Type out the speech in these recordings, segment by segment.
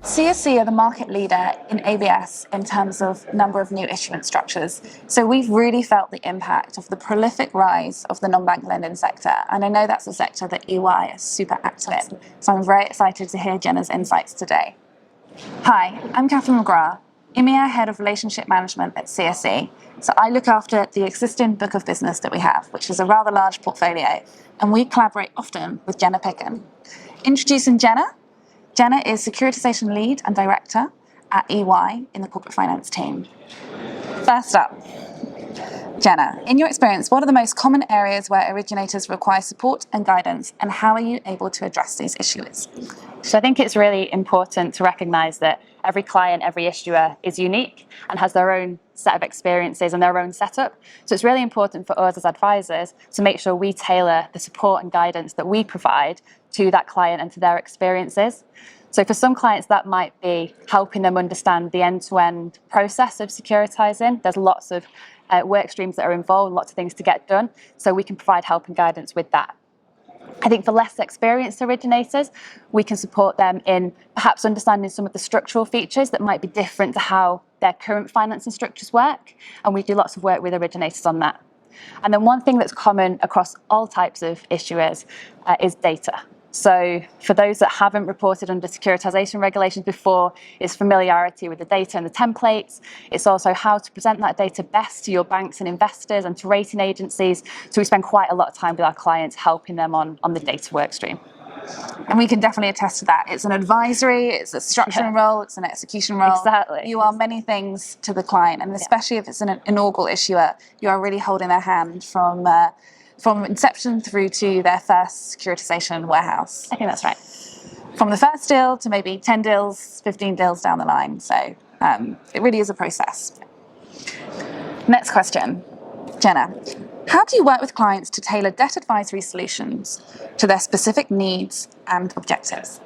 CSC are the market leader in ABS in terms of number of new issuance structures. So we've really felt the impact of the prolific rise of the non-bank lending sector. And I know that's a sector that EY is super active in. So I'm very excited to hear Jenna's insights today. Hi, I'm Catherine McGrath, EMEA Head of Relationship Management at CSC. So I look after the existing book of business that we have, which is a rather large portfolio. And we collaborate often with Jenna Picken. Introducing Jenna. Jenna is Securitization Lead and Director at EY in the Corporate Finance team. First up, Jenna, in your experience, what are the most common areas where originators require support and guidance, and how are you able to address these issues? So I think it's really important to recognise that every client, every issuer is unique and has their own set of experiences and their own setup. So it's really important for us as advisors to make sure we tailor the support and guidance that we provide to that client and to their experiences. So for some clients, that might be helping them understand the end-to-end process of securitising. There's lots of work streams that are involved, lots of things to get done. So we can provide help and guidance with that. I think for less experienced originators, we can support them in perhaps understanding some of the structural features that might be different to how their current financing structures work. And we do lots of work with originators on that. And then one thing that's common across all types of issuers is data. So for those that haven't reported under securitisation regulations before, it's familiarity with the data and the templates. It's also how to present that data best to your banks and investors and to rating agencies. So we spend quite a lot of time with our clients helping them on the data work stream. And we can definitely attest to that. It's an advisory, it's a structuring role, it's an execution role. Exactly. You are many things to the client, and especially if it's an inaugural issuer, you are really holding their hand from inception through to their first securitization warehouse. I think that's right. From the first deal to maybe 10 deals, 15 deals down the line. So it really is a process. Next question, Jenna. How do you work with clients to tailor debt advisory solutions to their specific needs and objectives?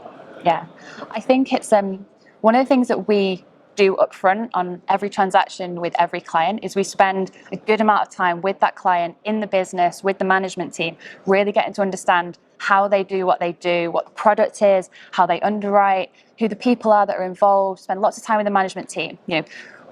Yeah, I think it's one of the things that we do upfront on every transaction with every client is we spend a good amount of time with that client in the business, with the management team, really getting to understand how they do, what the product is, how they underwrite, who the people are that are involved, spend lots of time with the management team.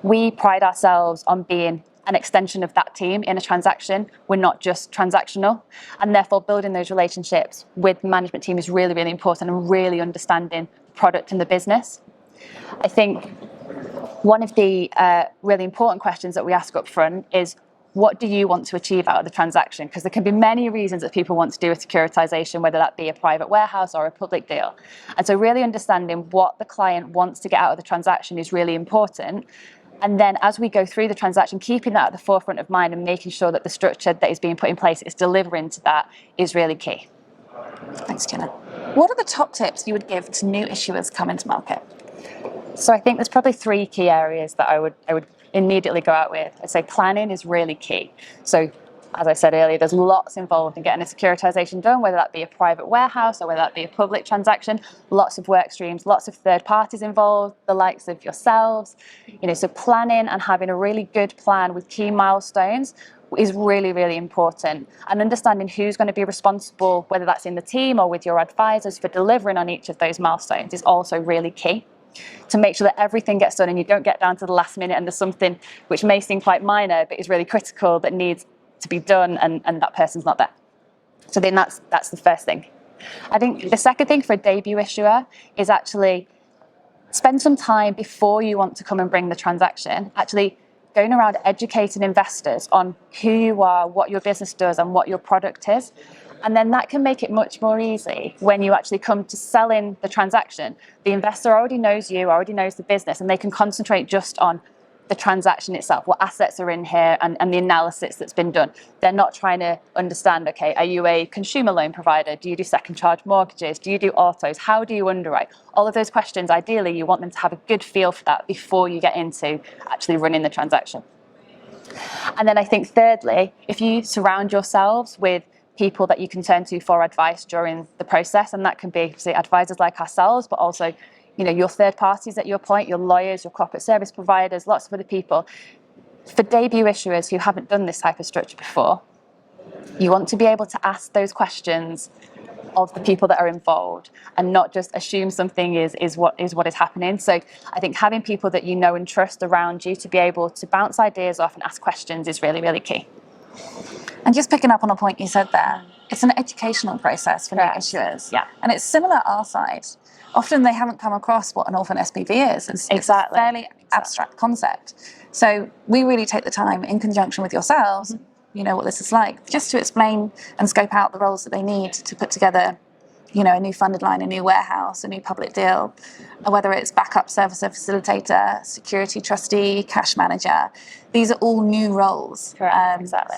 We pride ourselves on being an extension of that team in a transaction. We're not just transactional, and therefore building those relationships with the management team is really, really important, and really understanding the product and the business. I think one of the really important questions that we ask up front is, what do you want to achieve out of the transaction? Because there can be many reasons that people want to do a securitization, whether that be a private warehouse or a public deal. And so really understanding what the client wants to get out of the transaction is really important. And then as we go through the transaction, keeping that at the forefront of mind and making sure that the structure that is being put in place is delivering to that is really key. Thanks, Jenna. What are the top tips you would give to new issuers coming to market? So I think there's probably three key areas that I would immediately go out with. I'd say planning is really key. So as I said earlier, there's lots involved in getting a securitization done, whether that be a private warehouse or whether that be a public transaction, lots of work streams, lots of third parties involved, the likes of yourselves. So planning and having a really good plan with key milestones is really, really important. And understanding who's going to be responsible, whether that's in the team or with your advisors, for delivering on each of those milestones is also really key. To make sure that everything gets done and you don't get down to the last minute and there's something which may seem quite minor but is really critical that needs to be done and that person's not there. So then that's the first thing. I think the second thing for a debut issuer is actually spend some time before you want to come and bring the transaction, actually going around educating investors on who you are, what your business does and what your product is. And then that can make it much more easy when you actually come to selling the transaction. The investor already knows you, already knows the business, and they can concentrate just on the transaction itself, what assets are in here and the analysis that's been done. They're not trying to understand, okay, are you a consumer loan provider? Do you do second charge mortgages? Do you do autos? How do you underwrite? All of those questions, ideally, you want them to have a good feel for that before you get into actually running the transaction. And then I think thirdly, if you surround yourselves with people that you can turn to for advice during the process, and that can be, say, advisors like ourselves, but also your third parties at your point, your lawyers, your corporate service providers, lots of other people. For debut issuers who haven't done this type of structure before, you want to be able to ask those questions of the people that are involved and not just assume something is what is happening. So I think having people that you know and trust around you to be able to bounce ideas off and ask questions is really, really key. And just picking up on a point you said there, it's an educational process for new issuers. Yeah. And it's similar our side. Often they haven't come across what an orphan SPV is. It's a fairly abstract concept. So we really take the time in conjunction with yourselves, you know what this is like, just to explain and scope out the roles that they need to put together, you know, a new funded line, a new warehouse, a new public deal, whether it's backup servicer facilitator, security trustee, cash manager. These are all new roles. Correct, exactly.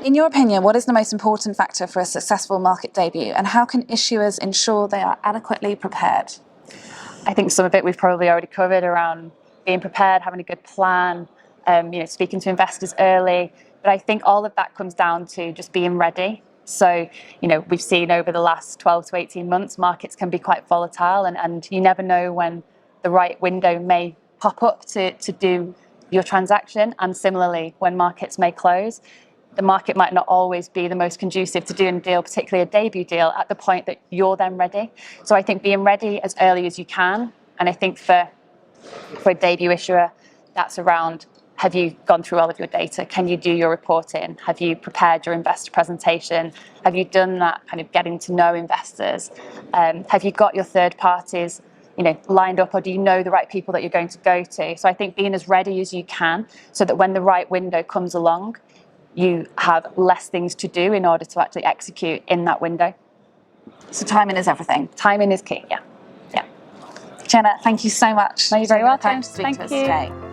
In your opinion, what is the most important factor for a successful market debut, and how can issuers ensure they are adequately prepared? I think some of it we've probably already covered around being prepared, having a good plan, speaking to investors early. But I think all of that comes down to just being ready. So, we've seen over the last 12 to 18 months, markets can be quite volatile, and you never know when the right window may pop up to do your transaction. And similarly, when markets may close, the market might not always be the most conducive to doing a deal, particularly a debut deal, at the point that you're then ready. So I think being ready as early as you can. And I think for a debut issuer, that's around, have you gone through all of your data? Can you do your reporting? Have you prepared your investor presentation? Have you done that kind of getting to know investors? Have you got your third parties lined up, or do you know the right people that you're going to go to? So I think being as ready as you can so that when the right window comes along, you have less things to do in order to actually execute in that window. So timing is everything. Timing is key, yeah. Jenna, thank you so much. No, you're very welcome. Thank you. Today.